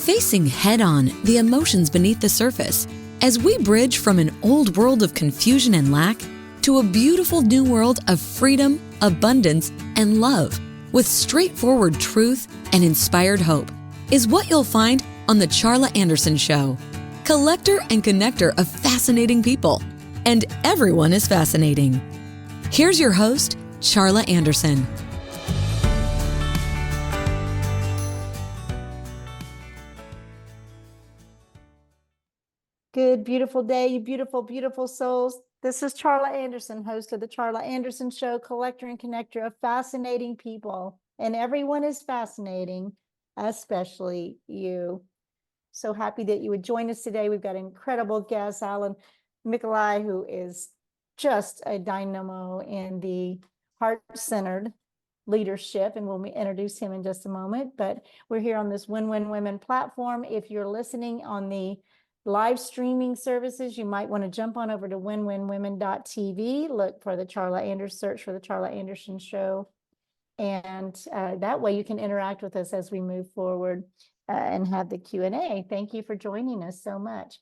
facing head-on the emotions beneath the surface as we bridge from an old world of confusion and lack to a beautiful new world of freedom, abundance, and love with straightforward truth and inspired hope is what you'll find on The Charla Anderson Show. Collector and connector of fascinating people. And everyone is fascinating. Here's your host, Charla Anderson. Good, beautiful day, you beautiful, beautiful souls. This is Charla Anderson, host of the Charla Anderson Show, collector and connector of fascinating people. And everyone is fascinating, especially you. So happy that you would join us today. We've got an incredible guest, Mikolaj, who is just a dynamo in the heart-centered leadership, and we'll introduce him in just a moment. But we're here on this Win-Win Women platform. If you're listening on the live streaming services, you might want to jump on over to winwinwomen.tv, look for the Charla Anderson, search for the Charla Anderson Show, and that way you can interact with us as we move forward and have the Q&A. Thank you for joining us so much.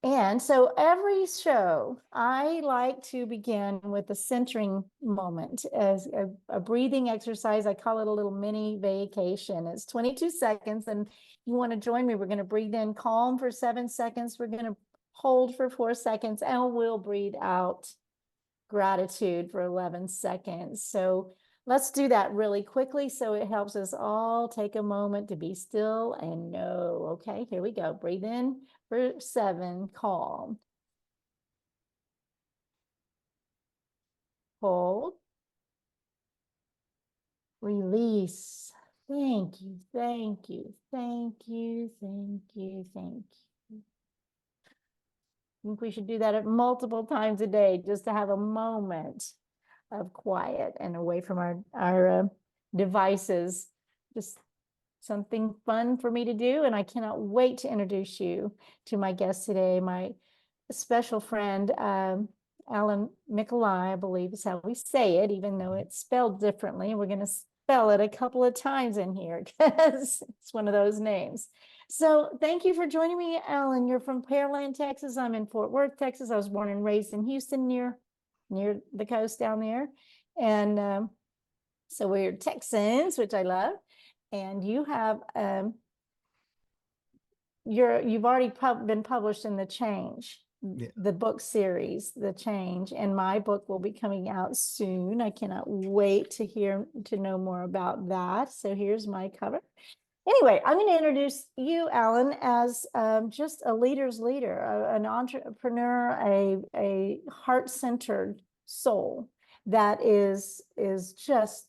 And so every show, I like to begin with a centering moment, as a breathing exercise. I call it a little mini vacation. It's 22 seconds, and you want to join me, we're going to breathe in calm for 7 seconds. We're going to hold for 4 seconds, and we'll breathe out gratitude for 11 seconds. So let's do that really quickly so it helps us all take a moment to be still and know. Okay, here we go. Breathe in for 7, calm. Hold. Release. Thank you, thank you, thank you, thank you, thank you. I think we should do that multiple times a day just to have a moment of quiet and away from our devices. Just something fun for me to do, and I cannot wait to introduce you to my guest today, my special friend, Alan Mikolaj, I believe is how we say it, even though it's spelled differently. We're going to spell it a couple of times in here because it's one of those names. So thank you for joining me, Alan. You're from Pearland, Texas. I'm in Fort Worth, Texas. I was born and raised in Houston, near the coast down there. And so we're Texans, which I love. And you have you've already been published in The Change, the book series, The Change, and my book will be coming out soon. I cannot wait to know more about that. So here's my cover. Anyway, I'm going to introduce you, Alan, as just a leader's leader, an entrepreneur, a heart-centered soul that is just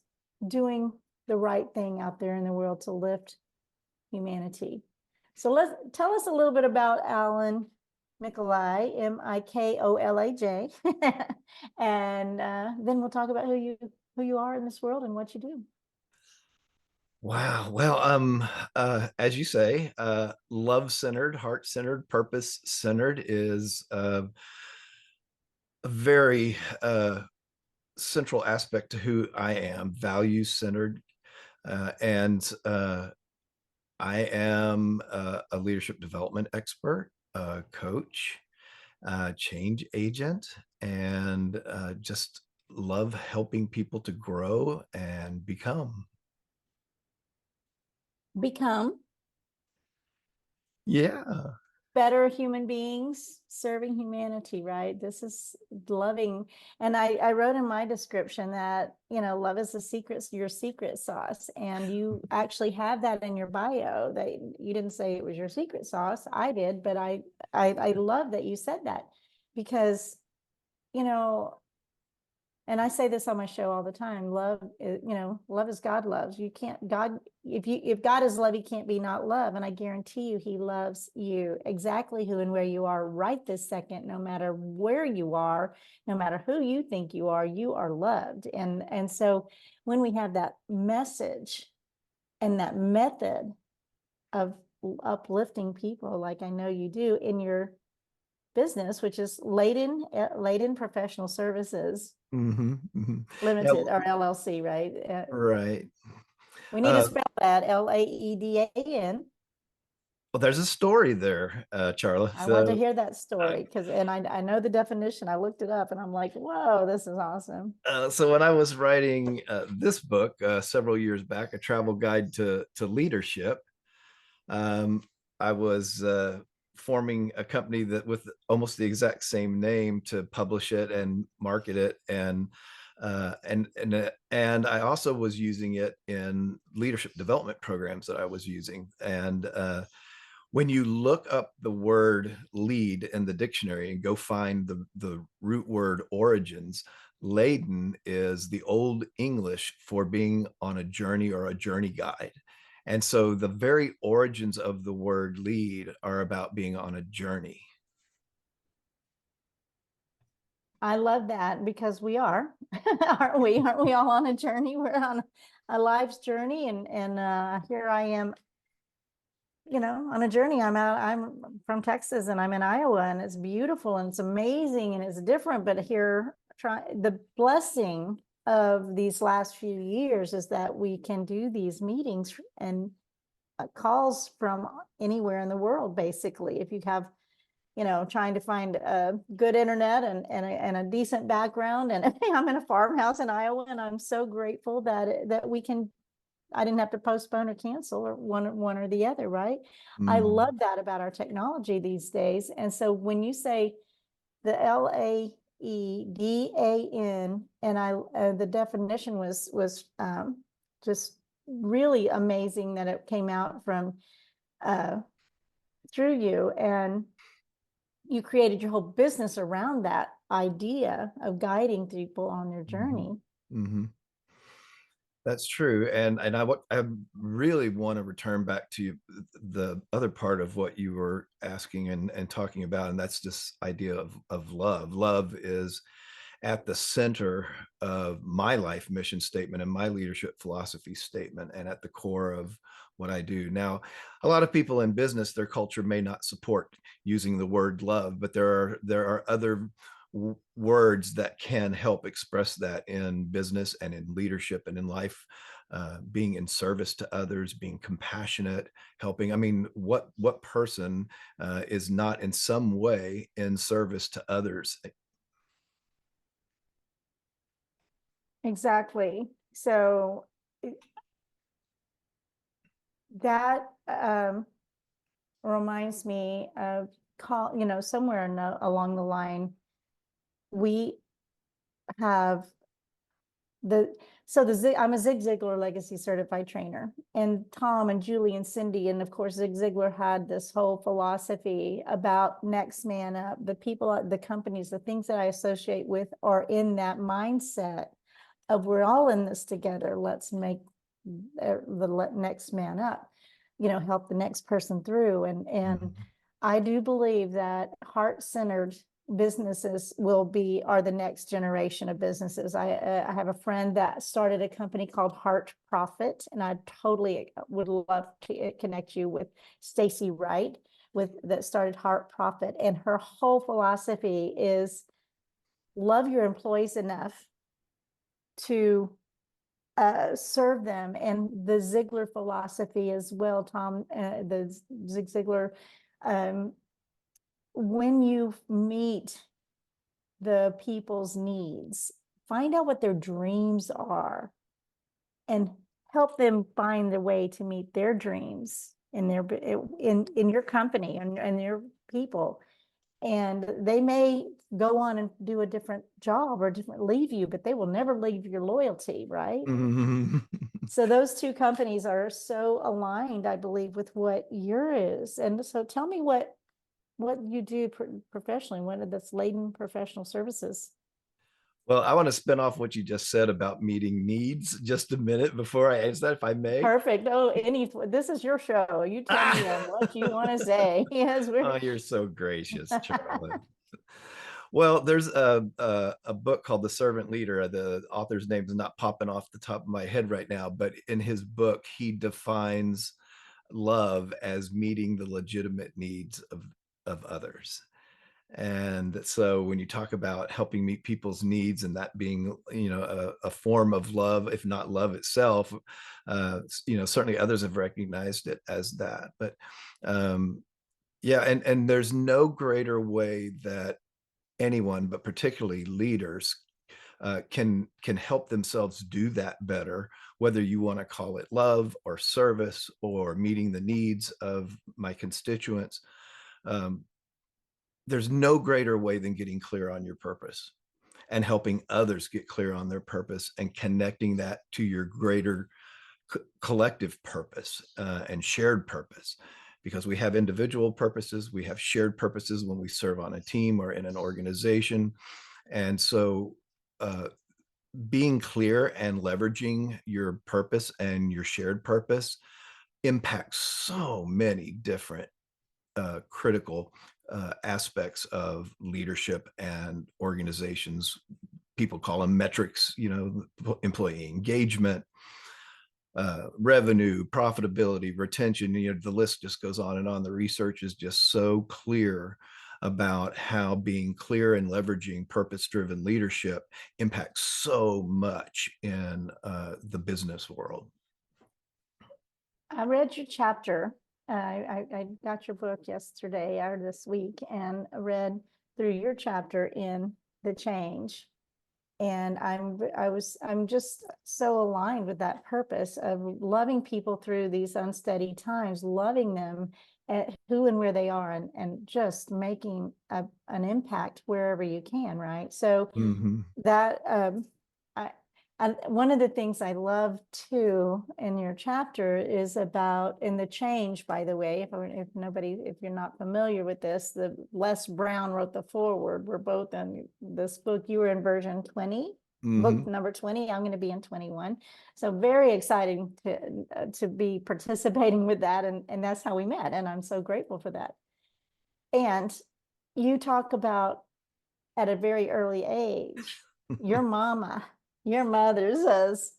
doing the right thing out there in the world to lift humanity. So tell us a little bit about Alan Mikolaj, Mikolaj, and then we'll talk about who you are in this world and what you do. Wow. Well, as you say, love-centered, heart-centered, purpose-centered is a very central aspect to who I am, value-centered. And I am a leadership development expert, a coach, change agent, and just love helping people to grow and become. Yeah. Better human beings serving humanity, right? This is loving. And I wrote in my description that, love is your secret sauce. And you actually have that in your bio. That you didn't say it was your secret sauce. I did, but I love that you said that, because, and I say this on my show all the time, love is God loves. You can't, if God is love, he can't be not love. And I guarantee you, he loves you exactly who and where you are right this second, no matter where you are, no matter who you think you are loved. And so when we have that message and that method of uplifting people, like I know you do in your business, which is Layden Professional Services Limited, or LLC, right? Right. We need to spell that, Laedan. Well, there's a story there, Charla. I want to So, hear that uh, story because, and I know the definition. I looked it up and I'm like, whoa, this is awesome. so when I was writing this book several years back, A Travel Guide to Leadership, um, I was forming a company that with almost the exact same name to publish it and market it, and I also was using it in leadership development programs that I was using. And when you look up the word lead in the dictionary and go find the root word origins, laden is the old English for being on a journey or a journey guide. And so the very origins of the word lead are about being on a journey. I love that because we are, aren't we? Aren't we all on a journey? We're on a life's journey, and here I am, on a journey. I'm from Texas and I'm in Iowa, and it's beautiful and it's amazing and it's different. But here, the blessing of these last few years is that we can do these meetings and calls from anywhere in the world, basically. If you have, trying to find a good internet and a decent background. And I'm in a farmhouse in Iowa, and I'm so grateful that I didn't have to postpone or cancel or one or the other, right? I love that about our technology these days. And so when you say the LAEDAN, and the definition was just really amazing that it came out from through you, and you created your whole business around that idea of guiding people on their journey. Mm-hmm. That's true. And I really want to return back to the other part of what you were asking and talking about, and that's this idea of love. Love is at the center of my life mission statement and my leadership philosophy statement, and at the core of what I do. Now, a lot of people in business, their culture may not support using the word love, but there are other words that can help express that in business and in leadership and in life. Being in service to others, being compassionate, helping. I mean, what person is not in some way in service to others? Exactly. So that reminds me of somewhere along the line, we have I'm a Zig Ziglar legacy certified trainer, and Tom and Julie and Cindy, and of course Zig Ziglar had this whole philosophy about next man up. The people, the companies, the things that I associate with are in that mindset of we're all in this together. Let's make the next man up, help the next person through. And I do believe that heart-centered businesses are the next generation of businesses. I have a friend that started a company called Heart Profit, and I totally would love to connect you with Stacy Wright that started Heart Profit. And her whole philosophy is love your employees enough to serve them. And the Ziglar philosophy as well, Tom, the Zig Ziglar, when you meet the people's needs, find out what their dreams are and help them find the way to meet their dreams in your company and your people. And they may go on and do a different job or leave you, but they will never leave your loyalty, right? So those two companies are so aligned, I believe, with what yours is. And so tell me what you do professionally, what that's Laden Professional Services. Well, I want to spin off what you just said about meeting needs just a minute before I answer that, if I may. Perfect. Oh, this is your show. You tell me what you want to say. Yes, oh, you're so gracious, Charlotte. Well, there's a book called The Servant Leader. The author's name is not popping off the top of my head right now, but in his book, he defines love as meeting the legitimate needs of others. And so when you talk about helping meet people's needs and that being, a form of love, if not love itself, certainly others have recognized it as that. But yeah, and there's no greater way that anyone, but particularly leaders, can help themselves do that better, whether you want to call it love or service or meeting the needs of my constituents. Um, there's no greater way than getting clear on your purpose and helping others get clear on their purpose and connecting that to your greater collective purpose and shared purpose, because we have individual purposes, we have shared purposes when we serve on a team or in an organization. And so being clear and leveraging your purpose and your shared purpose impacts so many different critical aspects of leadership and organizations. People call them metrics, employee engagement, revenue, profitability, retention. The list just goes on and on. The research is just so clear about how being clear and leveraging purpose-driven leadership impacts so much in the business world. I read your chapter. I got your book yesterday or this week and read through your chapter in The Change. And I'm just so aligned with that purpose of loving people through these unsteady times, loving them at who and where they are, and just making an impact wherever you can, right? So that one of the things I love too in your chapter is about, in The Change, by the way, if you're not familiar with this, the Les Brown wrote the foreword. We're both in this book. You were in version 20, book number 20. I'm going to be in 21. So very exciting to be participating with that. And that's how we met. And I'm so grateful for that. And you talk about at a very early age, your mother says,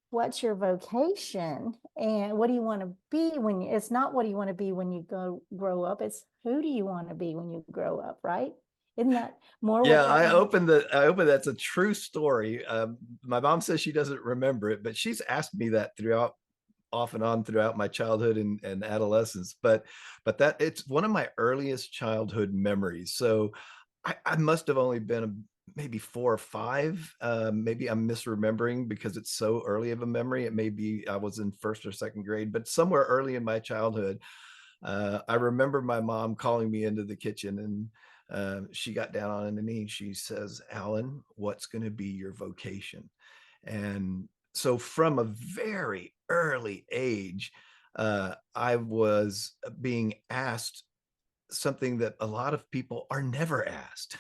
what's your vocation and what do you want to be when you, it's not what do you want to be when you grow up, it's who do you want to be when you grow up, right? Isn't that more? Yeah, I opened that's a true story. My mom says she doesn't remember it, but she's asked me that off and on throughout my childhood and adolescence. But that it's one of my earliest childhood memories. So I must have only been maybe 4 or 5. Maybe I'm misremembering because it's so early of a memory. It may be I was in 1st or 2nd grade, but somewhere early in my childhood, I remember my mom calling me into the kitchen, and she got down on her knees. She says, "Alan, what's going to be your vocation?" And so from a very early age, I was being asked something that a lot of people are never asked.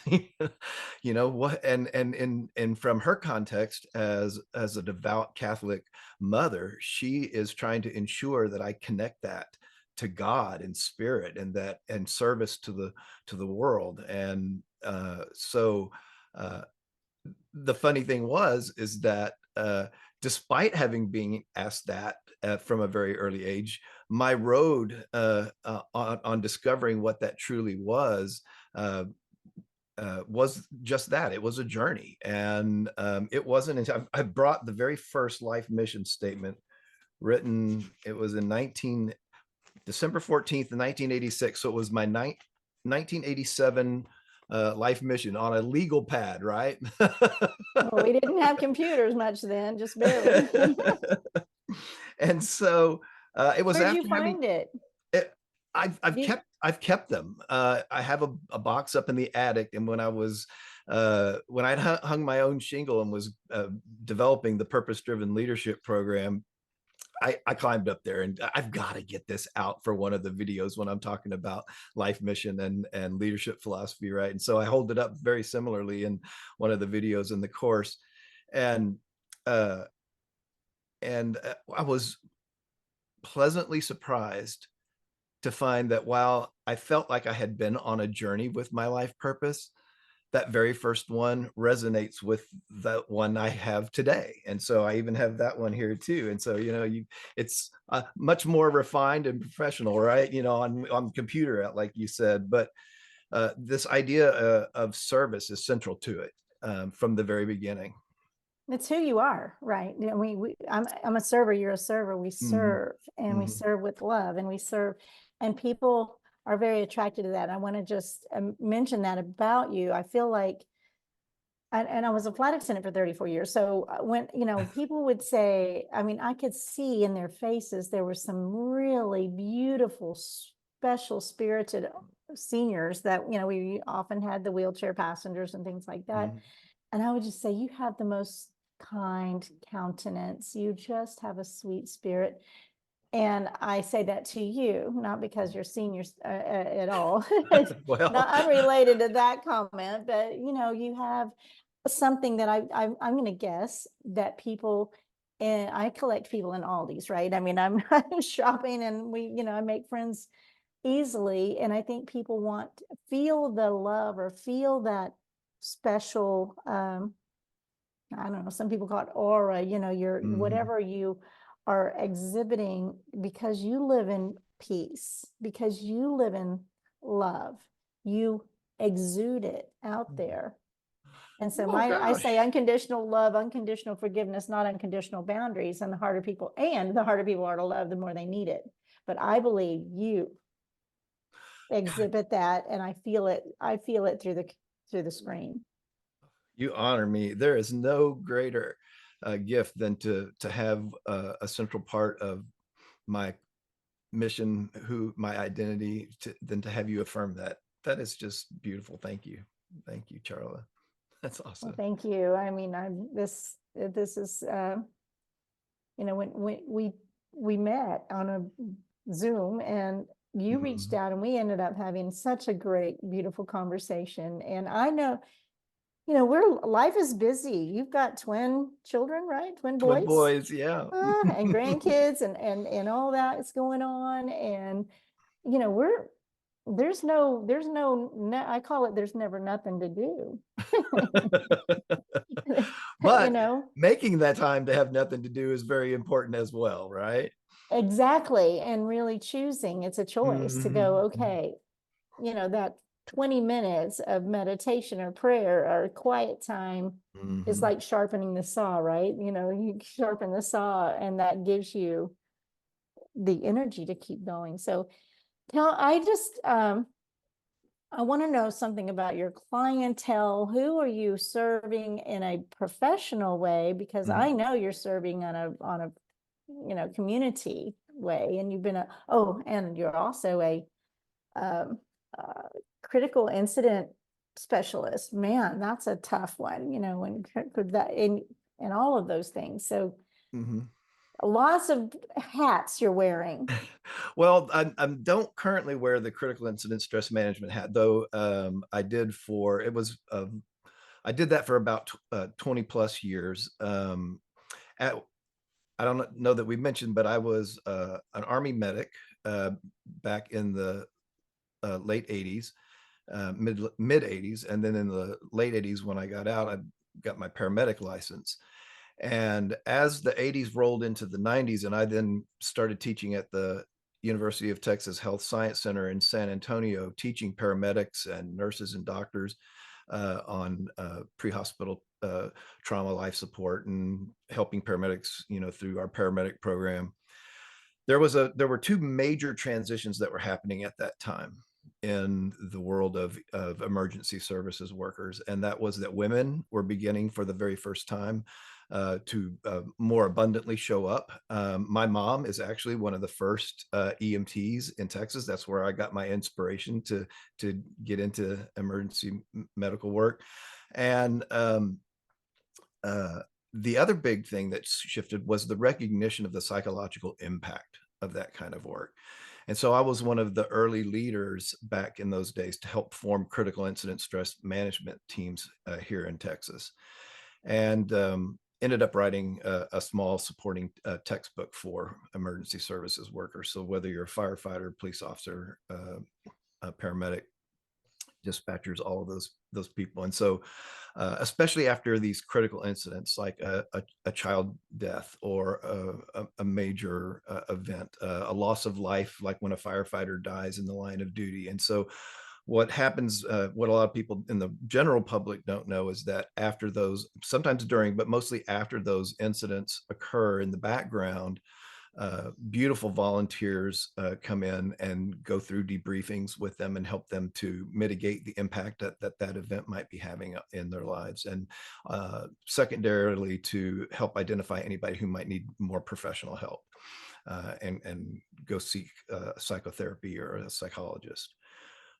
What, and from her context as a devout Catholic mother, she is trying to ensure that I connect that to God and spirit and service to the world. And so the funny thing is that despite having been asked that from a very early age, my road on discovering what that truly was just that. It was a journey. And it wasn't until I brought the very first life mission statement written. It was in December 14th, 1986. So it was my 1987 life mission on a legal pad, right? Well, we didn't have computers much then, just barely. And so it was. Where'd you find it? I've kept them. I have a box up in the attic, and when I hung my own shingle and was developing the purpose-driven leadership program, I climbed up there, and I've got to get this out for one of the videos when I'm talking about life mission and leadership philosophy, right? And so I hold it up very similarly in one of the videos in the course, and I was pleasantly surprised to find that while I felt like I had been on a journey with my life purpose, that very first one resonates with the one I have today. And so I even have that one here too. And so, it's much more refined and professional, right? On the computer, like you said, but this idea of service is central to it from the very beginning. It's who you are, right? You know, I'm a server, you're a server. We Mhm. serve, and we Mhm. serve with love, and we serve, and people are very attracted to that. I want to just mention that about you. I feel like, and I was a flight attendant for 34 years. So when, you know, people would say, I mean, I could see in their faces, there were some really beautiful, special spirited seniors that, you know, we often had the wheelchair passengers and things like that. Mhm. And I would just say, you have the most kind countenance. You just have a sweet spirit. And I say that to you, not because you're seniors at all, Well, not unrelated to that comment, but you know, you have something that I'm going to guess that people, and I collect people in Aldi's, right? I mean, I'm, I'm shopping, and we, you know, I make friends easily, and I think people want feel the love or feel that special, I don't know, some people call it aura, you know, your mhm. whatever you are exhibiting, because you live in peace, because you live in love, you exude it out there. And so Oh I say gosh. unconditional love, unconditional forgiveness, not unconditional boundaries. And the harder people are to love, the more they need it. But I believe you exhibit that, and I feel it through the screen. You honor me. There is no greater gift than to have a central part of my mission, who my identity, than to have you affirm that. That is just beautiful. Thank you, Charla. That's Well, awesome. thank you. I mean, this is, you know, when we met on a Zoom, and you reached Mhm. out, and we ended up having such a great, beautiful conversation. And I know, you know, life is busy. You've got twin children, right? Twin Twin boys, boys, yeah. and grandkids, and all that is going on. And you know, I call it, there's never nothing to do. You But know, making that time to have nothing to do is very important as well, right? exactly. And really choosing, it's a choice to go, Mhm. okay, you know, that 20 minutes of meditation or prayer or quiet time is Mhm. like sharpening the saw, right? You know, you sharpen the saw, and that gives you the energy to keep going. So I just, I want to know something about your clientele. Who are you serving in a professional way? Because I Mhm. know you're serving on a, you know, community way, and you've been oh, and you're also a um, uh, critical incident specialist. Man, that's a tough one, you know, when could that in all of those things. So Mhm. lots of hats you're wearing. Well, I don't currently wear the critical incident stress management hat, though. I did for it was I did that for about 20 plus years. At I don't know that we mentioned, but I was an Army medic back in the late 80s, mid 80s, and then in the late 80s when I got out, I got my paramedic license. And as the 80s rolled into the 90s, and I then started teaching at the University of Texas Health Science Center in San Antonio, teaching paramedics and nurses and doctors on pre-hospital trauma life support, and helping paramedics, you know, through our paramedic program. There were two major transitions that were happening at that time in the world of emergency services workers, and that was that women were beginning for the very first time to more abundantly show up. My mom is actually one of the first EMTs in Texas. That's where I got my inspiration to get into emergency medical work. And uh, the other big thing that shifted was the recognition of the psychological impact of that kind of work. And so I was one of the early leaders back in those days to help form critical incident stress management teams here in Texas, and ended up writing a small supporting textbook for emergency services workers. So whether you're a firefighter, police officer, a paramedic, dispatchers, all of those people. And so especially after these critical incidents like a child death or a major event, a loss of life, like when a firefighter dies in the line of duty. And so what happens, what a lot of people in the general public don't know is that after those, sometimes during, but mostly after those incidents occur in the background, beautiful volunteers come in and go through debriefings with them and help them to mitigate the impact that event might be having in their lives. And secondarily, to help identify anybody who might need more professional help and go seek psychotherapy or a psychologist.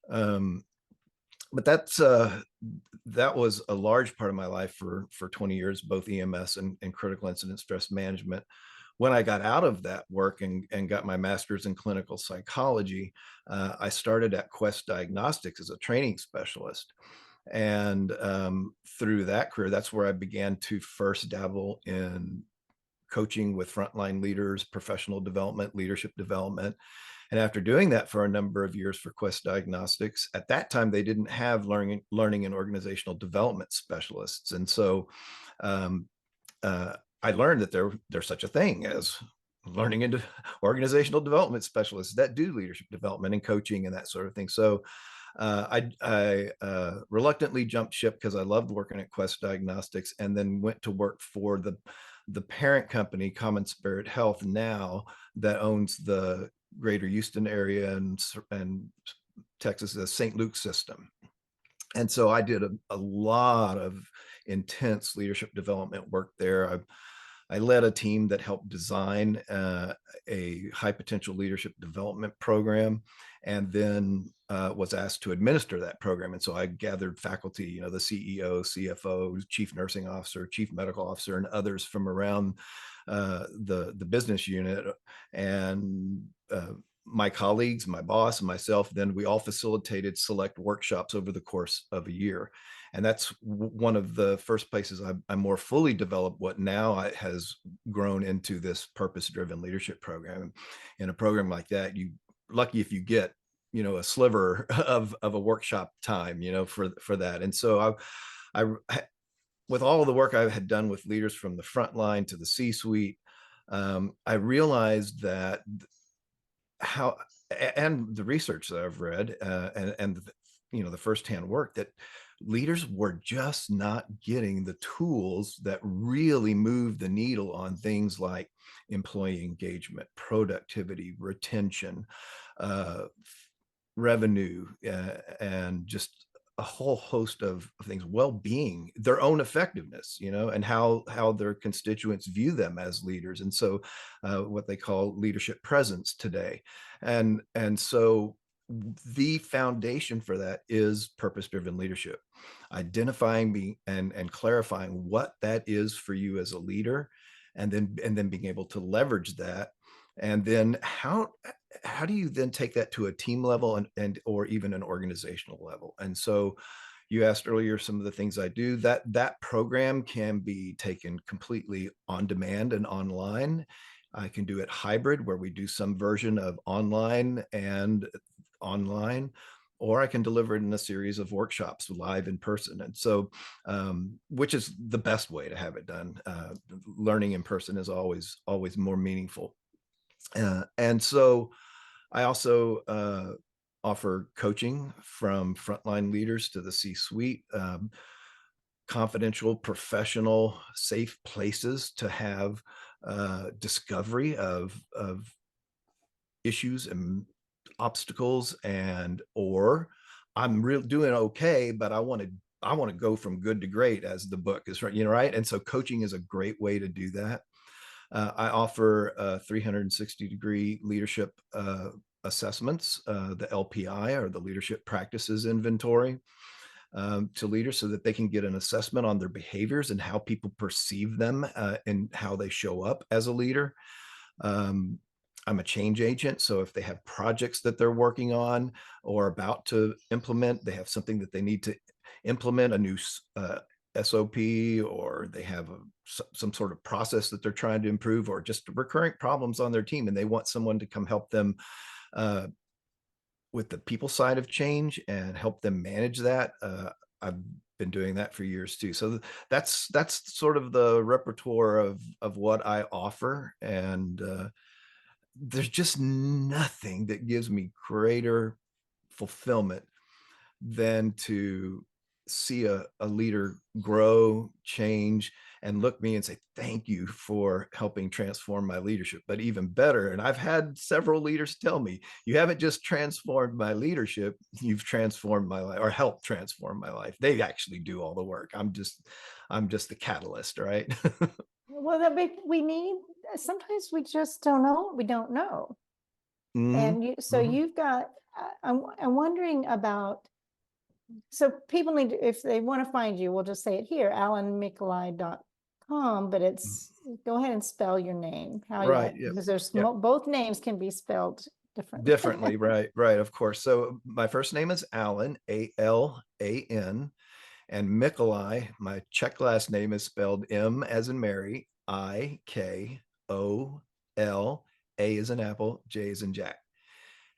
But that was a large part of my life for 20 years, both EMS and critical incident stress management. When I got out of that work and got my master's in clinical psychology, I started at Quest Diagnostics as a training specialist. And through that career, that's where I began to first dabble in coaching with frontline leaders, professional development, leadership development. And after doing that for a number of years for Quest Diagnostics, at that time, they didn't have learning and organizational development specialists. And so I learned that there's such a thing as learning and organizational development specialists that do leadership development and coaching and that sort of thing. So I reluctantly jumped ship because I loved working at Quest Diagnostics, and then went to work for the parent company, Common Spirit Health, now, that owns the greater Houston area and Texas, the St. Luke system. And so I did a lot of intense leadership development work there. I led a team that helped design a high potential leadership development program, and then was asked to administer that program. And so I gathered faculty, the CEO, CFO, chief nursing officer, chief medical officer, and others from around the business unit. And my colleagues, my boss, and myself, then we all facilitated select workshops over the course of a year. And that's one of the first places I more fully developed what now has grown into this purpose-driven leadership program. In a program like that, you lucky if you get, a sliver of a workshop time, for that. And so I with all of the work I had done with leaders from the front line to the C-suite, I realized that how, and the research that I've read, and the firsthand work, that leaders were just not getting the tools that really move the needle on things like employee engagement, productivity, retention, revenue, and just a whole host of things, well-being, their own effectiveness, and how their constituents view them as leaders. And so what they call leadership presence today. And so the foundation for that is purpose-driven leadership, identifying and clarifying what that is for you as a leader, and then being able to leverage that. And then how do you then take that to a team level and or even an organizational level? And so you asked earlier some of the things I do. That program can be taken completely on demand and online. I can do it hybrid, where we do some version of online, or I can deliver it in a series of workshops live in person. And so, which is the best way to have it done. Learning in person is always more meaningful. And so I also offer coaching from frontline leaders to the C-suite, confidential, professional, safe places to have discovery of issues and obstacles, or I'm doing okay, but I want to go from good to great, as the book is, right? And so coaching is a great way to do that. I offer 360-degree leadership assessments, the LPI, or the Leadership Practices Inventory, to leaders, so that they can get an assessment on their behaviors and how people perceive them, and how they show up as a leader. I'm a change agent. So if they have projects that they're working on or about to implement, they have something that they need to implement, a new SOP, or they have some sort of process that they're trying to improve, or just recurring problems on their team, and they want someone to come help them with the people side of change and help them manage that. I've been doing that for years too. So that's sort of the repertoire of what I offer. And there's just nothing that gives me greater fulfillment than to see a leader grow, change, and look me and say, thank you for helping transform my leadership. But even better, and I've had several leaders tell me, you haven't just transformed my leadership, you've transformed my life, or helped transform my life. They actually do all the work. I'm just the catalyst, right? Well, we need, sometimes we just don't know what we don't know. And so you've got, I'm wondering about, so people need to, if they want to find you, we'll just say it here, alanmikolaj.com, but it's, go ahead and spell your name. How Right. you, because there's both names can be spelled differently. Right, of course. So my first name is Alan, Alan, and Mikolaj, my Czech last name is spelled M as in Mary, Ikol, A as in Apple, J as in Jack.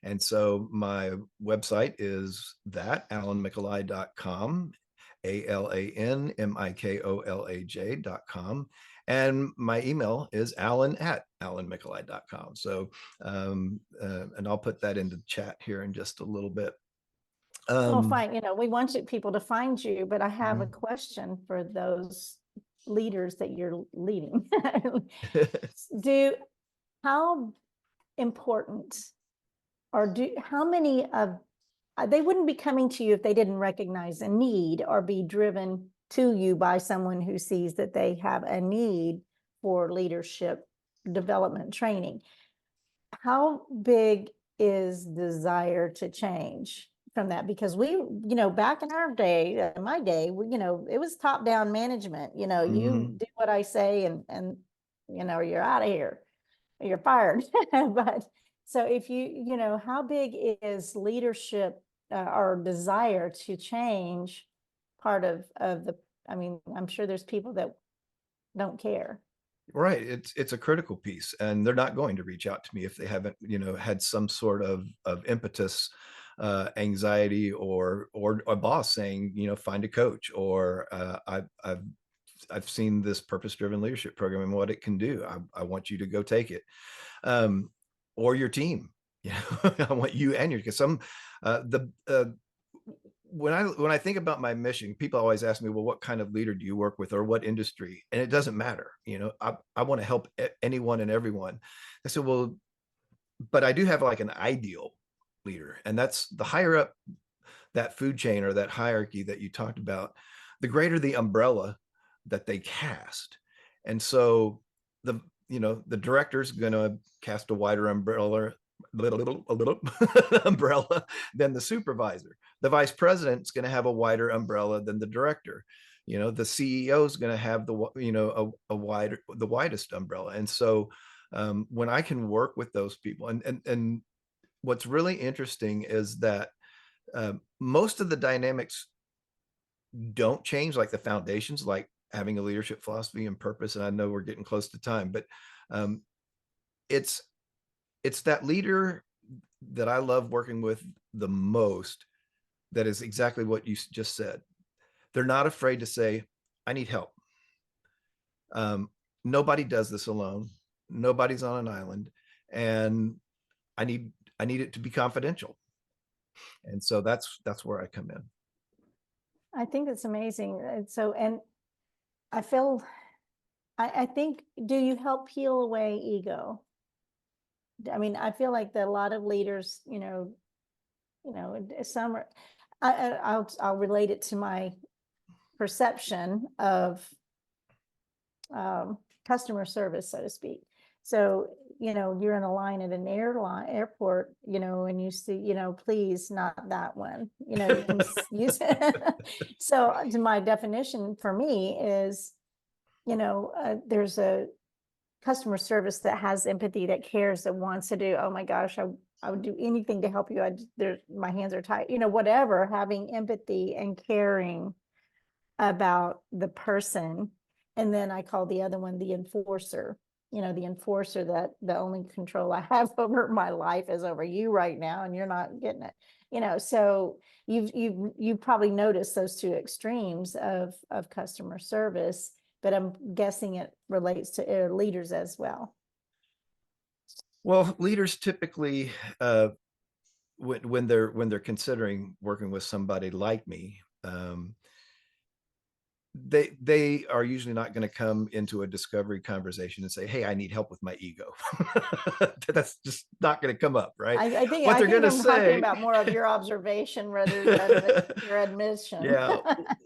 And so my website is that, alanmikolaj.com, AlanMikolaj.com. And my email is alan@alanmikolaj.com. So, and I'll put that into the chat here in just a little bit. Well, fine. We want people to find you, but I have a question for those leaders that you're leading. How important, or how many of, they wouldn't be coming to you if they didn't recognize a need or be driven to you by someone who sees that they have a need for leadership development training. How big is desire to change from that? Because we, back in our day, my day, it was top-down management. You do what I say, and you're out of here, you're fired. But so if how big is leadership or desire to change part of the, I mean, I'm sure there's people that don't care. Right. It's a critical piece, and they're not going to reach out to me if they haven't, had some sort of impetus, anxiety, or a boss saying, find a coach, or I've seen this purpose-driven leadership program and what it can do. I want you to go take it, or your team. I want you and your, because when I think about my mission, people always ask me, well, what kind of leader do you work with, or what industry? And it doesn't matter. I want to help anyone and everyone. I said, well, but I do have like an ideal leader, and that's the higher up that food chain or that hierarchy that you talked about, the greater the umbrella that they cast. And so the director's going to cast a wider umbrella, a little umbrella than the supervisor. The vice president's going to have a wider umbrella than the director. The CEO is going to have the widest umbrella. And so when I can work with those people, and what's really interesting is that most of the dynamics don't change, like the foundations, like having a leadership philosophy and purpose. And I know we're getting close to time, but it's that leader that I love working with the most. That is exactly what you just said. They're not afraid to say, I need help. Nobody does this alone. Nobody's on an island, and I need it to be confidential. And so that's where I come in. I think it's amazing. And I think, do you help peel away ego? I mean, I feel like that a lot of leaders, some are, I'll relate it to my perception of customer service, so to speak. So, you're in a line at an airport, and you see, please, not that one, you can use it. So my definition for me is, there's a customer service that has empathy, that cares, that wants to do, oh my gosh, I would do anything to help you. My hands are tied, whatever, having empathy and caring about the person. And then I call the other one the enforcer, the enforcer, that the only control I have over my life is over you right now, and you're not getting it. So you've probably noticed those two extremes of customer service, but I'm guessing it relates to leaders as well. Well, leaders typically when they're considering working with somebody like me, they are usually not going to come into a discovery conversation and say, hey, I need help with my ego. That's just not going to come up, right? What I they're going think to I'm talking say, about more of your observation rather than your admission. yeah,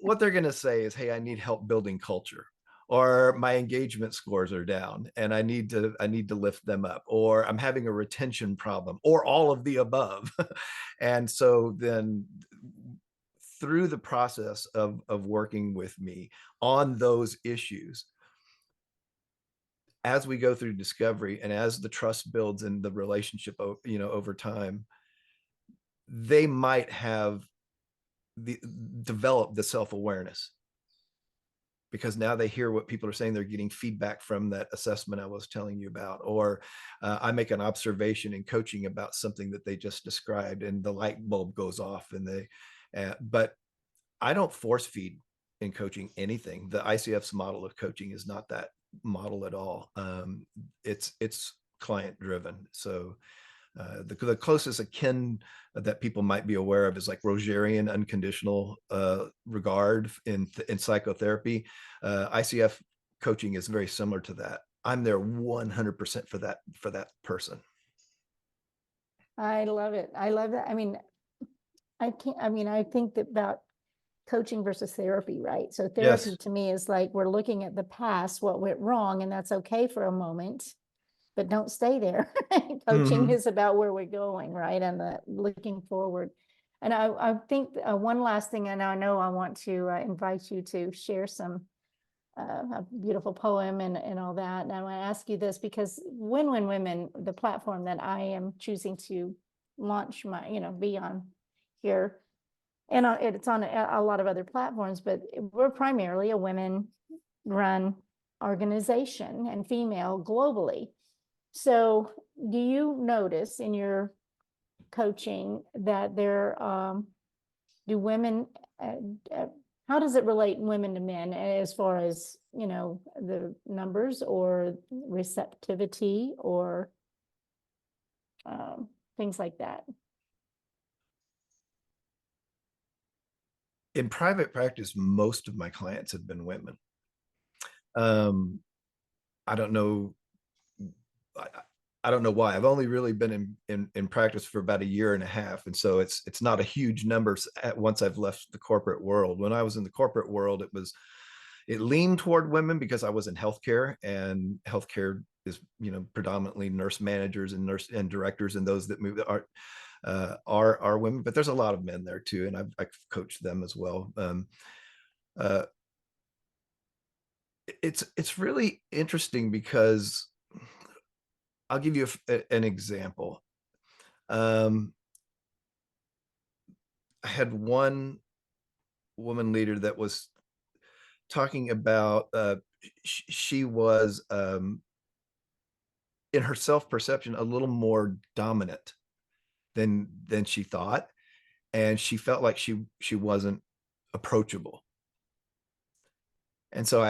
what they're going to say is, hey, I need help building culture, or my engagement scores are down and I need to lift them up, or I'm having a retention problem, or all of the above. And so then through the process of working with me on those issues, as we go through discovery and as the trust builds in the relationship, over time, they might have developed the self-awareness, because now they hear what people are saying. They're getting feedback from that assessment I was telling you about, or I make an observation in coaching about something that they just described, and the light bulb goes off, and but I don't force feed in coaching anything. The ICF's model of coaching is not that model at all. It's client driven. So the closest akin that people might be aware of is like Rogerian unconditional regard in psychotherapy. ICF coaching is very similar to that. I'm there 100% for that person. I love it. I love that. I mean, I think that about coaching versus therapy, right? So therapy Yes. to me is like, we're looking at the past, what went wrong, and that's okay for a moment, but don't stay there. Coaching is about where we're going, right? And looking forward. And I think one last thing, and I know I want to invite you to share some a beautiful poem and all that. And I want to ask you this, because Win Win Women, the platform that I am choosing to launch my, be on here, and it's on a lot of other platforms, but we're primarily a women-run organization, and female globally. So do you notice in your coaching that there, do women, how does it relate women to men as far as, the numbers or receptivity or things like that? In private practice, most of my clients have been women. I don't know. I don't know why. I've only really been in practice for about a year and a half, and so it's not a huge number once I've left the corporate world. When I was in the corporate world, it leaned toward women because I was in healthcare, and healthcare is predominantly nurse managers and nurse and directors, and those that move are women, but there's a lot of men there too, and I've coached them as well. It's really interesting because I'll give you an example. I had one woman leader that was talking about she was in her self-perception a little more dominant than she thought, and she felt like she wasn't approachable. And so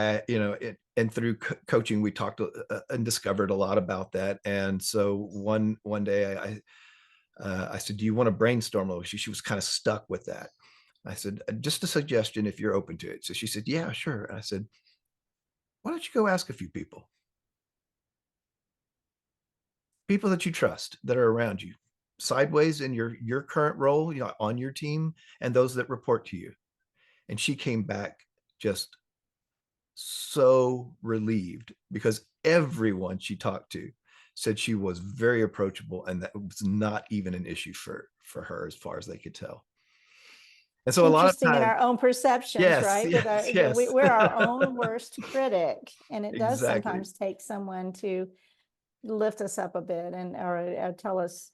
and through coaching, we talked and discovered a lot about that. And so one day I said, do you want to brainstorm? She was kind of stuck with that. I said, just a suggestion if you're open to it. So she said, yeah, sure. And I said, why don't you go ask a few people that you trust, that are around you, sideways in your current role, on your team, and those that report to you. And she came back just so relieved, because everyone she talked to said she was very approachable, and that was not even an issue for her as far as they could tell. And so a lot of Interesting in times, our own perceptions, yes, right? yes. We're our own worst critic, and it does Exactly. sometimes take someone to lift us up a bit or tell us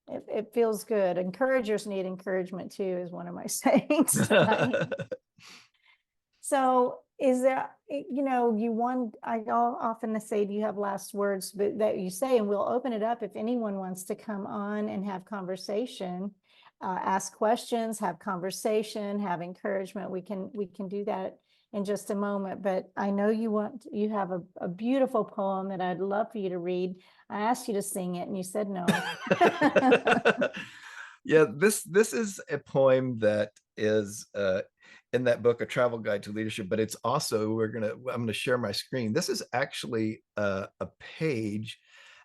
it feels good. Encouragers need encouragement too, is one of my sayings. Right? So is there, I'll often say, do you have last words that you say, and we'll open it up if anyone wants to come on and have conversation, ask questions, have conversation, have encouragement. We can do that in just a moment, but I know you have a beautiful poem that I'd love for you to read. I asked you to sing it and you said no. Yeah, this is a poem that is in that book, A Travel Guide to Leadership, but it's also, I'm gonna share my screen. This is actually a page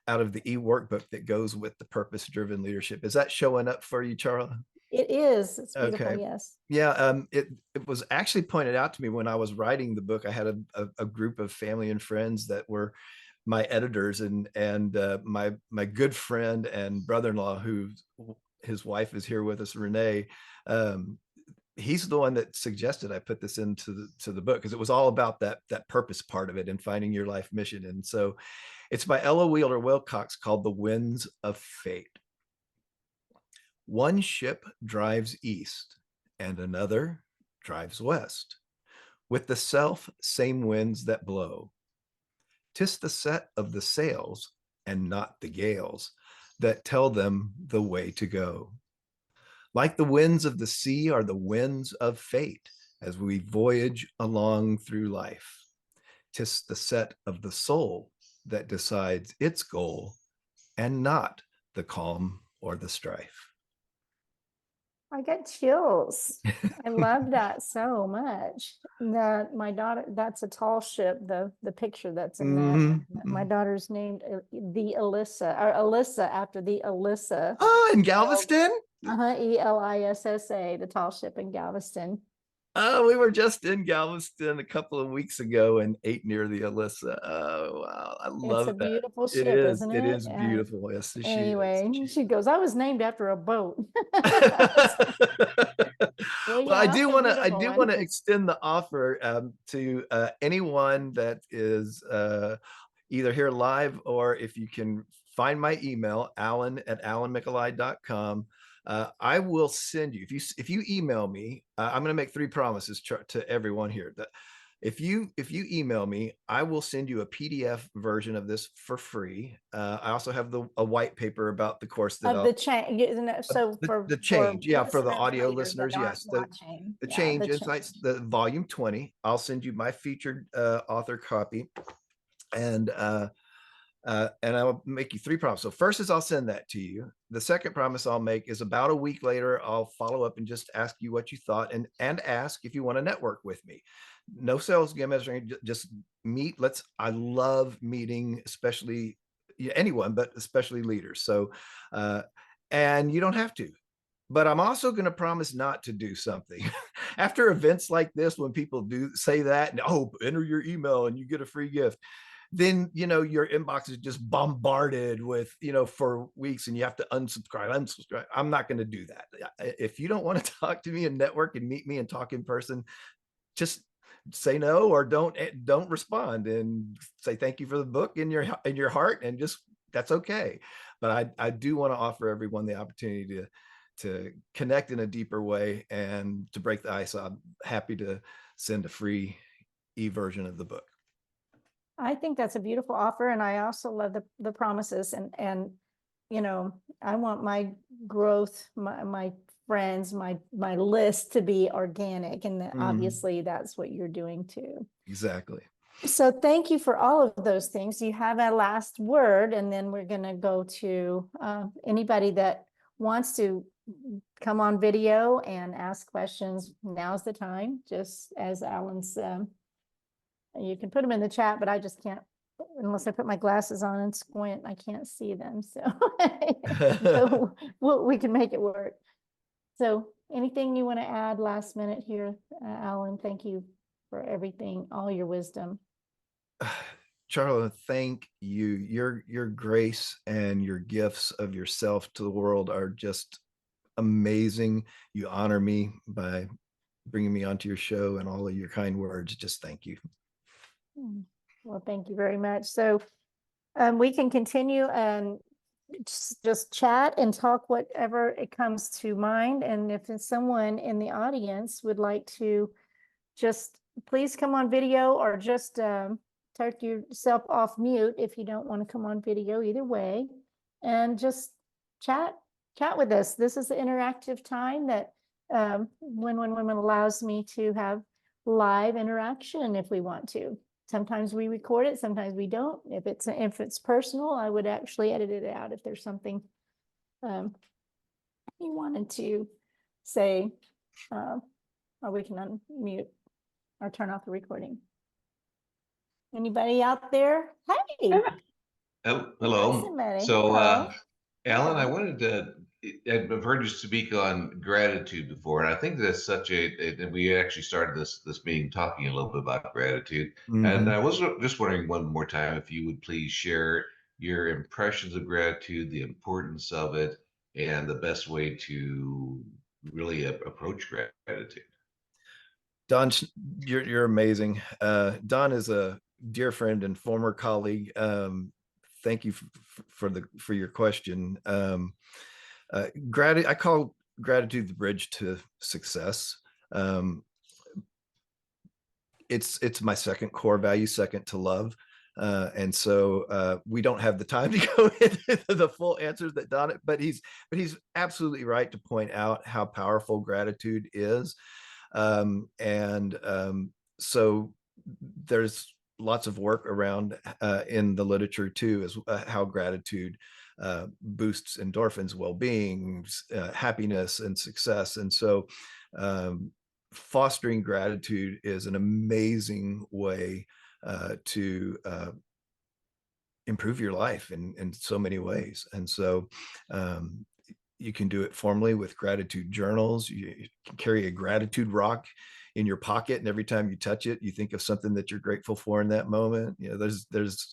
out of the e-workbook that goes with the purpose-driven leadership. Is that showing up for you, Charla? It is. It's beautiful. Okay. Yes. Yeah, it was actually pointed out to me when I was writing the book. I had a group of family and friends that were my editors, and my good friend and brother-in-law, who his wife is here with us, Renee. Um, he's the one that suggested I put this into the book, because it was all about that purpose part of it and finding your life mission. And so it's by Ella Wheeler Wilcox, called The Winds of Fate. One ship drives east and another drives west, with the self same winds that blow. 'Tis the set of the sails and not the gales that tell them the way to go. Like the winds of the sea are the winds of fate as we voyage along through life. 'Tis the set of the soul that decides its goal, and not the calm or the strife. I get chills. I love that so much. That my daughter, that's a tall ship, the picture that's in that. My daughter's named the Alyssa, or Alyssa after the Alyssa. Oh, in Galveston? Elissa, the tall ship in Galveston. Oh, we were just in Galveston a couple of weeks ago and ate near the Alyssa. Oh, wow. I It's love a that. beautiful It ship, is. isn't It it? is beautiful. Yes, she is. Anyway, she goes, I was named after a boat. Well, Well, I yeah, do a want to. I beautiful do one. want to extend the offer to anyone that is either here live, or if you can find my email, alan@alanmikolaj.com. I will send you, if you email me. I'm going to make 3 promises to everyone here. That if you email me, I will send you a PDF version of this for free. I also have a white paper about the course that Of the change, so the for change, yeah, for the listeners audio later that listeners, aren't yes, watching, the yeah, change the insights, change. the volume 20. I'll send you my featured author copy, and I'll make you 3 promises. So first is I'll send that to you. The second promise I'll make is about a week later, I'll follow up and just ask you what you thought, and ask if you want to network with me. No sales gimmicks, just meet. I love meeting, especially anyone, but especially leaders. So, and you don't have to. But I'm also going to promise not to do something after events like this. When people do say that, and enter your email and you get a free gift, then your inbox is just bombarded with for weeks, and you have to unsubscribe. I'm not going to do that. If you don't want to talk to me and network and meet me and talk in person, just say no, or don't respond, and say thank you for the book in your heart, and just, that's okay. But I do want to offer everyone the opportunity to connect in a deeper way and to break the ice. I'm happy to send a free e-version of the book. I think that's a beautiful offer, and I also love the promises, and I want my growth, my friends, my list to be organic, and obviously that's what you're doing too. Exactly. So thank you for all of those things. You have a last word, and then we're going to go to anybody that wants to come on video and ask questions. Now's the time, just as Alan's, you can put them in the chat, but I just can't, unless I put my glasses on and squint, I can't see them. So, we can make it work. So anything you want to add last minute here, Alan? Thank you for everything, all your wisdom. Charla, thank you. Your grace and your gifts of yourself to the world are just amazing. You honor me by bringing me onto your show, and all of your kind words. Just thank you. Well, thank you very much. So we can continue and just chat and talk whatever it comes to mind. And if someone in the audience would like to just please come on video, or just take yourself off mute if you don't want to come on video, either way, and just chat with us. This is the interactive time that When Women allows me to have live interaction if we want to. Sometimes we record it, sometimes we don't. If it's personal, I would actually edit it out if there's something you wanted to say, or we can unmute or turn off the recording. Anybody out there? Hey. Hello. Somebody. So, Hello. Alan, I Okay. wanted to, I've heard you speak on gratitude before, and I think that's such and we actually started this meeting talking a little bit about gratitude. And I was just wondering one more time if you would please share your impressions of gratitude, the importance of it, and the best way to really approach gratitude. Don, you're amazing. Don is a dear friend and former colleague. Thank you for your question. I call gratitude the bridge to success. It's my second core value, second to love. And so we don't have the time to go into the full answers that Don, but he's absolutely right to point out how powerful gratitude is. So there's lots of work around in the literature too, as how gratitude boosts endorphins, well-being, happiness, and success. And so fostering gratitude is an amazing way to improve your life in so many ways. And so you can do it formally with gratitude journals. You can carry a gratitude rock in your pocket, and every time you touch it, you think of something that you're grateful for in that moment. You know, there's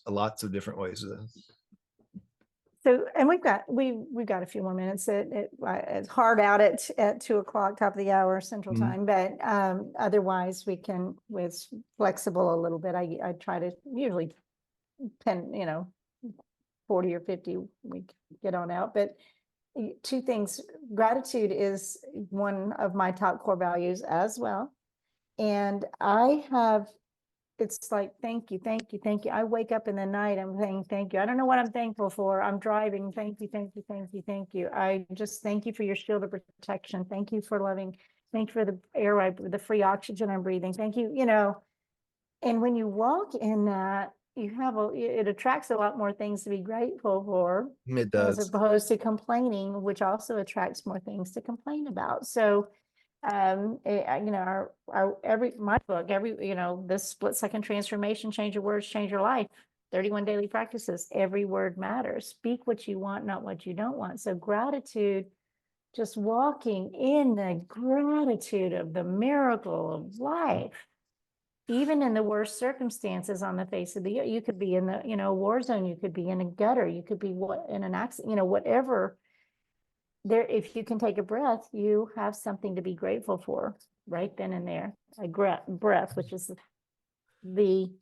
lots of different ways. So, and we've got a few more minutes. It's hard out at 2:00, top of the hour Central Time, but otherwise it's flexible a little bit. I try to usually 40 or 50 we get on out, but two things. Gratitude is one of my top core values as well. And it's like, thank you, thank you, thank you. I wake up in the night, I'm saying, thank you. I don't know what I'm thankful for. I'm driving. Thank you, thank you, thank you, thank you. I just thank you for your shield of protection. Thank you for loving. Thank you for the air, the free oxygen I'm breathing. Thank you. And when you walk in that, it attracts a lot more things to be grateful for. It does. As opposed to complaining, which also attracts more things to complain about. So, my book, this split second transformation, change your words, change your life, 31 daily practices, every word matters. Speak what you want, not what you don't want. So gratitude, just walking in the gratitude of the miracle of life, even in the worst circumstances on the face of the earth. You could be in the, war zone, you could be in a gutter, you could be in an accident, whatever. There, if you can take a breath, you have something to be grateful for right then and there. A breath, which is the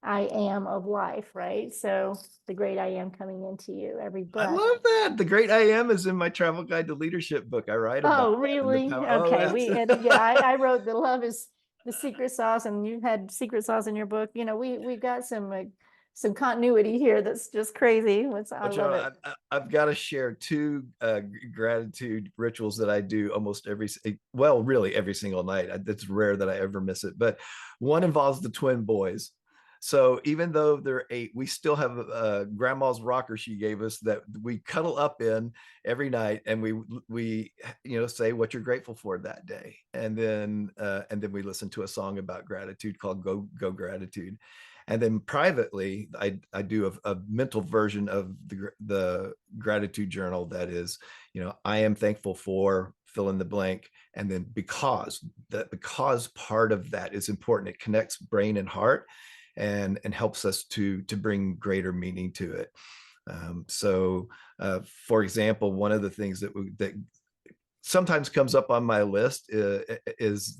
I am of life, right? So the great I am coming into you every breath. I love that. The great I am is in my travel guide to leadership book. I write about. Oh, really? Okay. I wrote the love is the secret sauce, and you had secret sauce in your book. We've got some continuity here that's just crazy. I love it. I've got to share two gratitude rituals that I do almost really every single night. It's rare that I ever miss it, but one involves the twin boys. So even though they're 8, we still have grandma's rocker she gave us that we cuddle up in every night, and we say what you're grateful for that day, and then we listen to a song about gratitude called Go Gratitude. And then privately, I do a mental version of the gratitude journal that is, I am thankful for fill in the blank. And then because part of that is important. It connects brain and heart and helps us to bring greater meaning to it. For example, one of the things that sometimes comes up on my list is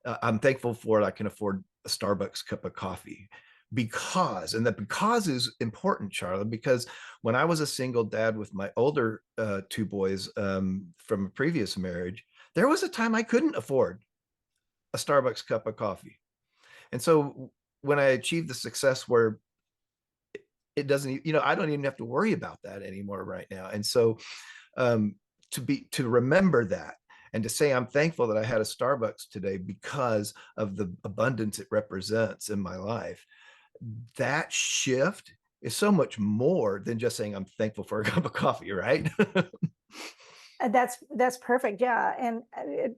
I'm thankful for I can afford a Starbucks cup of coffee because is important, Charla, because when I was a single dad with my older 2 boys from a previous marriage, there was a time I couldn't afford a Starbucks cup of coffee. And so when I achieved the success where it doesn't, I don't even have to worry about that anymore right now. And so to remember that, and to say I'm thankful that I had a Starbucks today because of the abundance it represents in my life, that shift is so much more than just saying I'm thankful for a cup of coffee, right? That's perfect. Yeah. And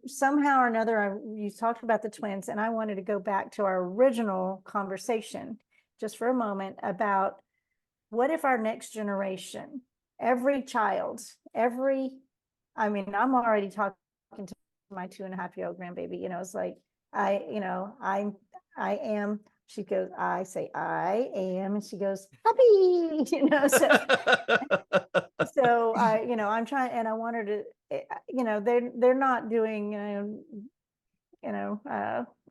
somehow or another, you talked about the twins, and I wanted to go back to our original conversation just for a moment about what if our next generation, every child, I mean, I'm already talking to my 2.5-year-old grandbaby, it's like, I am, she goes, I say, I am, and she goes, puppy, so I'm trying, and I want her to, they're not doing,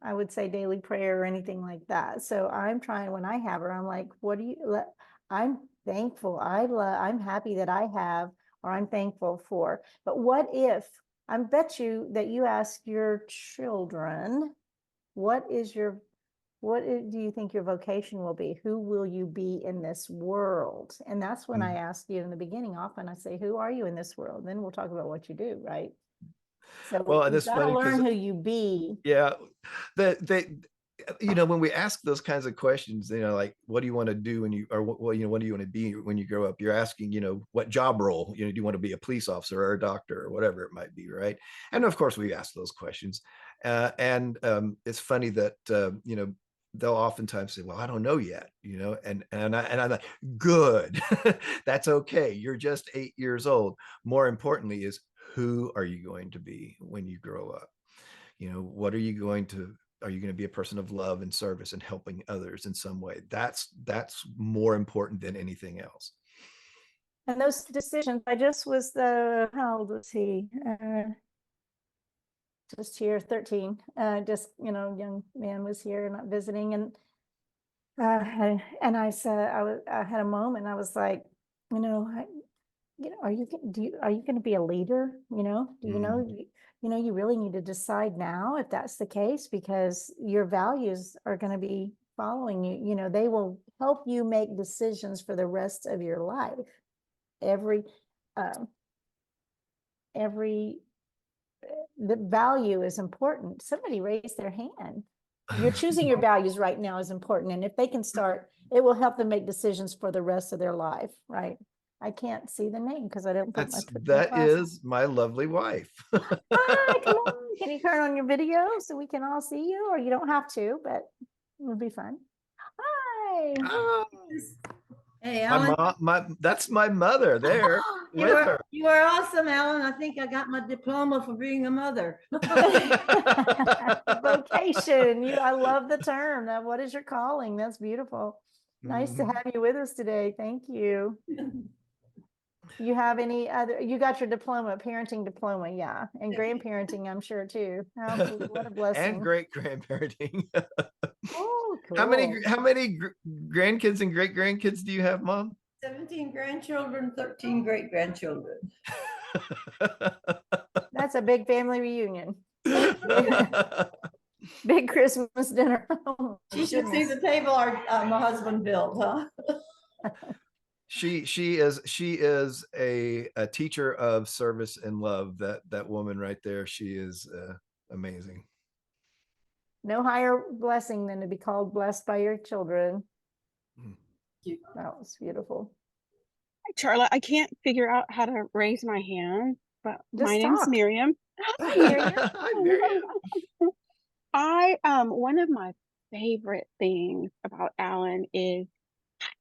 I would say daily prayer or anything like that. So I'm trying, when I have her, I'm like, what do you, I'm thankful. I'm happy that I have, or I'm thankful for. But what if, I bet you that you ask your children, what do you think your vocation will be? Who will you be in this world? And that's when I ask you in the beginning, often I say, who are you in this world? Then we'll talk about what you do, right? So Well, you've got to learn who you be. Yeah, when we ask those kinds of questions, like, what do you want to do when you, or what do you want to be when you grow up? You're asking, what job role, do you want to be a police officer or a doctor or whatever it might be, right? And of course, we ask those questions, and it's funny that they'll oftentimes say, well, I don't know yet, and I'm like, good, that's okay. You're just 8 years old. More importantly is, who are you going to be when you grow up? What are you going to be a person of love and service and helping others in some way? That's more important than anything else. And those decisions, I just was how old was he? Just here, 13. Young man was here and visiting, and I said, I had a moment. I was like, are you going to be a leader? You really need to decide now if that's the case, because your values are going to be following you. They will help you make decisions for the rest of your life. The value is important. Somebody raised their hand. You're choosing your values right now is important. And if they can start, it will help them make decisions for the rest of their life, right? I can't see the name because I don't put that is my lovely wife. Hi, come on. Can you turn on your video so we can all see you? Or you don't have to, but it would be fun. Hi. Oh. Hey, Alan. That's my mother there. You are awesome, Alan. I think I got my diploma for being a mother. Vocation. I love the term. What is your calling? That's beautiful. Nice to have you with us today. Thank you. You have any other, you got your diploma, parenting diploma, yeah. And grandparenting, I'm sure too. What a blessing. And great grandparenting. Oh, cool. How many grandkids and great grandkids do you have, Mom? 17 grandchildren, 13 great grandchildren. That's a big family reunion. Big Christmas dinner. You should see the table my husband built, huh? She is a teacher of service and love. That woman right there, she is amazing. No higher blessing than to be called blessed by your children. That was beautiful. Hi, Charla. I can't figure out how to raise my hand, but Just my name's talk. Miriam. Hi, Miriam. Hi, Miriam. One of my favorite things about Alan is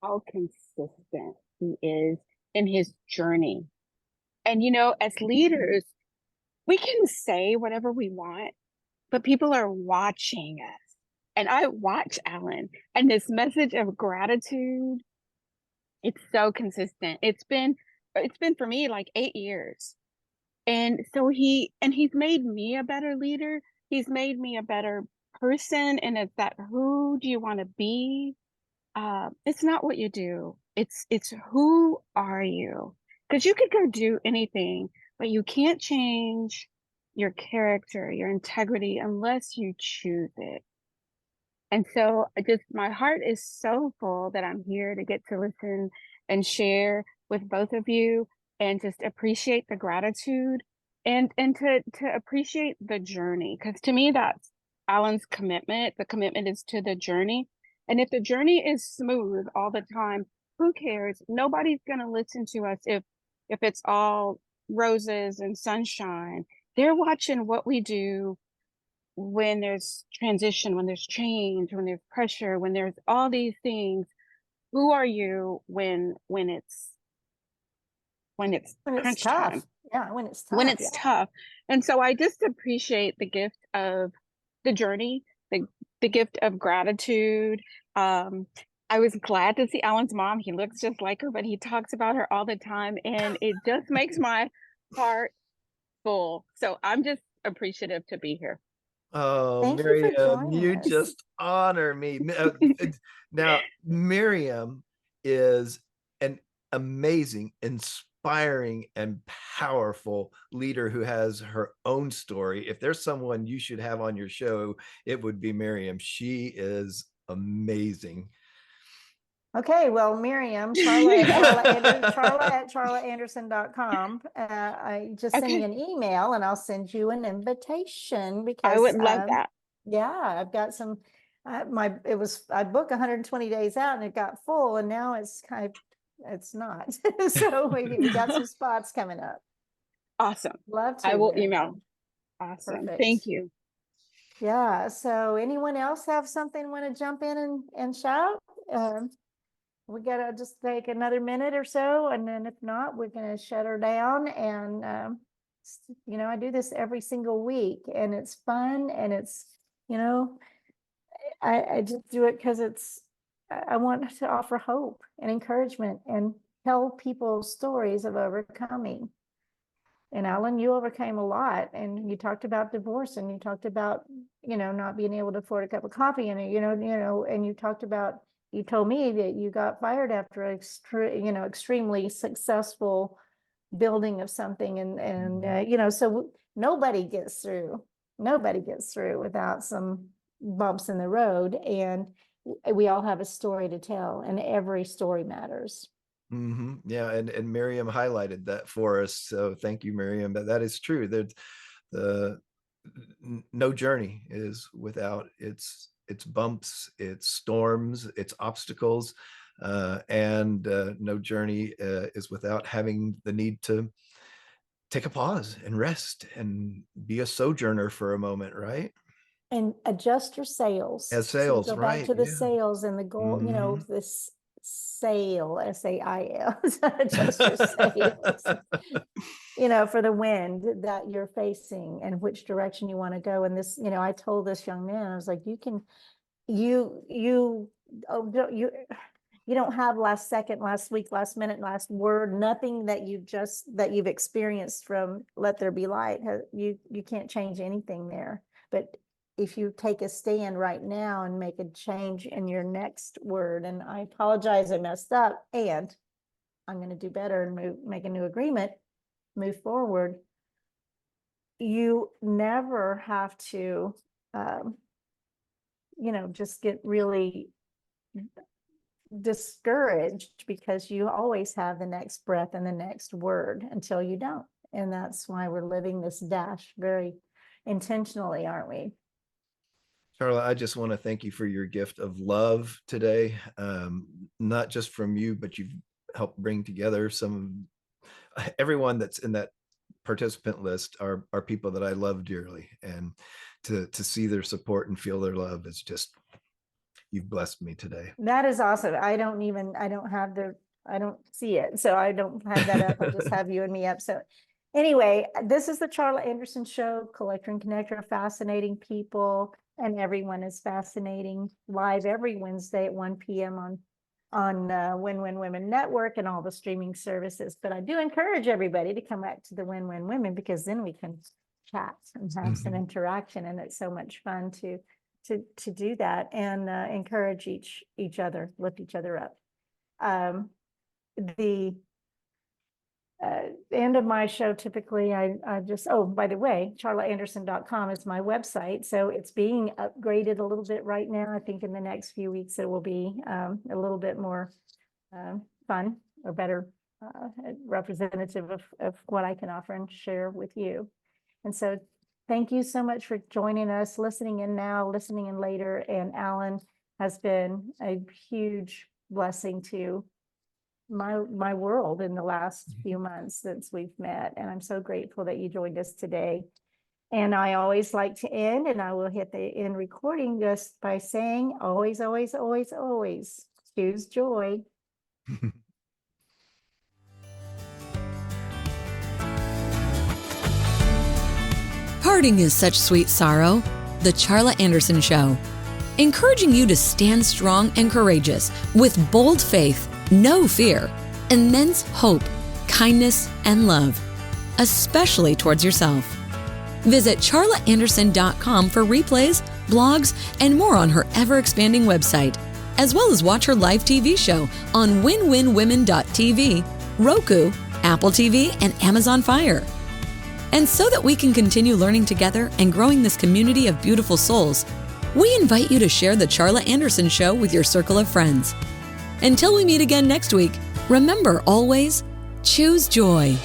how consistent he is in his journey. And as leaders, we can say whatever we want, but people are watching us. And I watch Alan, and this message of gratitude, it's so consistent. It's been for me like 8 years. And so he's made me a better leader. He's made me a better person. And it's that, who do you want to be? It's not what you do. It's who are you? Because you could go do anything, but you can't change your character, your integrity, unless you choose it. And so my heart is so full that I'm here to get to listen and share with both of you, and just appreciate the gratitude and to appreciate the journey. Because to me, that's Alan's commitment. The commitment is to the journey. And if the journey is smooth all the time, who cares? Nobody's going to listen to us if it's all roses and sunshine. They're watching what we do when there's transition, when there's change, when there's pressure, when there's all these things. Who are you when it's When it's crunch tough. time? Yeah, when it's When tough. it's Yeah. tough. And so I just appreciate the gift of the journey, the gift of gratitude. I was glad to see Alan's mom. He looks just like her, but he talks about her all the time, and it just makes my heart full. So I'm just appreciative to be here. Oh, Thank you for Miriam, joining you us. just honor me. Now, Miriam is an amazing, inspiring, and powerful leader who has her own story. If there's someone you should have on your show, it would be Miriam. She is amazing. Okay, well, Miriam, Charla at charlaanderson.com. I just send me Okay. an email and I'll send you an invitation I because would love that. yeah, I've got some I booked 120 days out and it got full and now it's not. So we got some spots coming up. Awesome. Love I to, will Miriam. email. Awesome. Perfect. Thank you. Yeah. So anyone else have something want to jump in and shout? We gotta just take another minute or so, and then if not, we're gonna shut her down. And I do this every single week, and it's fun, and it's, I just do it because I want to offer hope and encouragement and tell people stories of overcoming. And Alan, you overcame a lot, and you talked about divorce, and you talked about, not being able to afford a cup of coffee, and and you told me that you got fired after extremely successful building of something, and so nobody gets through without some bumps in the road, and we all have a story to tell, and every story matters. Yeah, and Miriam highlighted that for us. So thank you, Miriam. But that is true. No journey is without its bumps, its storms, its obstacles, and no journey is without having the need to take a pause and rest and be a sojourner for a moment, right? And adjust your sails. As So sails, go back right? to the Yeah. sails and the goal, Mhm. this sail, SAIL, adjust your sails, for the wind that you're facing and which direction you want to go. And this, I told this young man, I was like, you don't have last second, last week, last minute, last word, nothing that you've experienced from Let There Be Light. You can't change anything there. But if you take a stand right now and make a change in your next word, and I apologize, I messed up, and I'm going to do better and make a new agreement, move forward. You never have to, just get really discouraged, because you always have the next breath and the next word until you don't. And that's why we're living this dash very intentionally, aren't we? Charla, I just want to thank you for your gift of love today. Not just from you, but you've helped bring together everyone that's in that participant list are people that I love dearly. And to see their support and feel their love is just, you've blessed me today. That is awesome. I don't see it. So I don't have that up. I just have you and me up. So anyway, this is the Charla Anderson Show, Collector and Connector, fascinating people, and everyone is fascinating, live every Wednesday at 1 p.m. on Win Win Women Network and all the streaming services. But I do encourage everybody to come back to the Win Win Women, because then we can chat and have some interaction, and it's so much fun to do that, and encourage each other, lift each other up. The end of my show, typically I just, oh, by the way, charlaanderson.com is my website. So it's being upgraded a little bit right now. I think in the next few weeks, it will be a little bit more fun, or better representative of what I can offer and share with you. And so thank you so much for joining us, listening in now, listening in later. And Alan has been a huge blessing to my world in the last few months since we've met. And I'm so grateful that you joined us today. And I always like to end, and I will hit the end recording just by saying, always, always, always, always choose joy. Parting is such sweet sorrow. The Charla Anderson Show, encouraging you to stand strong and courageous with bold faith, no fear, immense hope, kindness, and love, especially towards yourself. Visit charlaanderson.com for replays, blogs, and more on her ever-expanding website, as well as watch her live TV show on winwinwomen.tv, Roku, Apple TV, and Amazon Fire. And so that we can continue learning together and growing this community of beautiful souls, we invite you to share the Charla Anderson Show with your circle of friends. Until we meet again next week, remember always, choose joy.